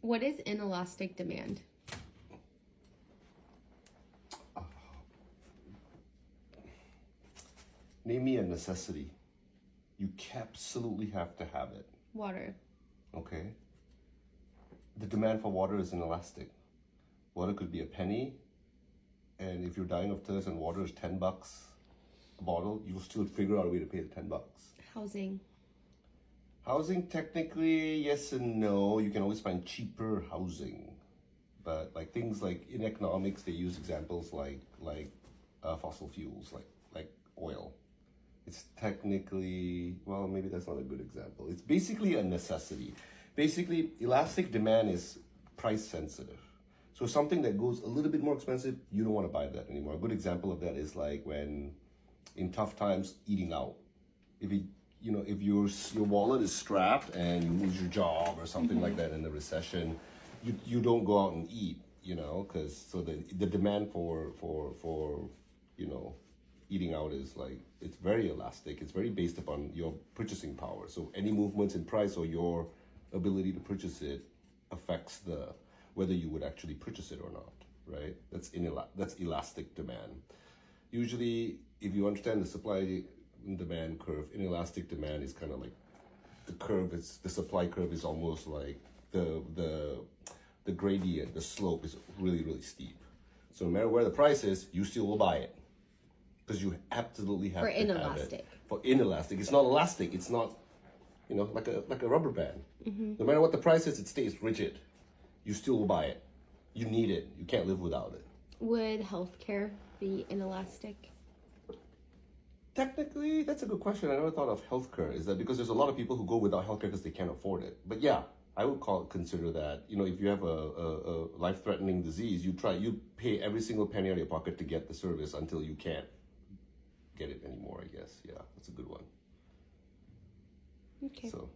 What is inelastic demand? Name me a necessity. You absolutely have to have it. Water. Okay. The demand for water is inelastic. Water could be a penny, and if you're dying of thirst and water is $10 a bottle, you'll still figure out a way to pay the $10. Housing. Housing, technically, yes and no. You can always find cheaper housing, but like things like in economics, they use examples like fossil fuels, like oil. It's technically, well, maybe that's not a good example. It's basically a necessity. Basically, elastic demand is price sensitive. So something that goes a little bit more expensive, you don't want to buy that anymore. A good example of that is like when, in tough times, eating out. If your wallet is strapped and you lose your job or something like that in a recession, you don't go out and eat, because so the demand for eating out is like, it's very elastic. It's very based upon your purchasing power. So any movements in price or your ability to purchase it affects whether you would actually purchase it or not, right? That's elastic demand. Usually, if you understand the supply and demand curve, inelastic demand is kind of like the supply curve is almost like the gradient, the slope is really, really steep. So no matter where the price is, you still will buy it. Because you absolutely have to inelastic. have it. For inelastic. It's not elastic. It's not, like a rubber band. Mm-hmm. No matter what the price is, it stays rigid. You still will buy it. You need it. You can't live without it. Would healthcare be inelastic? Technically, that's a good question. I never thought of healthcare. Is that because there's a lot of people who go without healthcare because they can't afford it. But yeah, I would consider that, if you have a life-threatening disease, you pay every single penny out of your pocket to get the service until you can't get it anymore, I guess. Yeah, that's a good one. Okay. So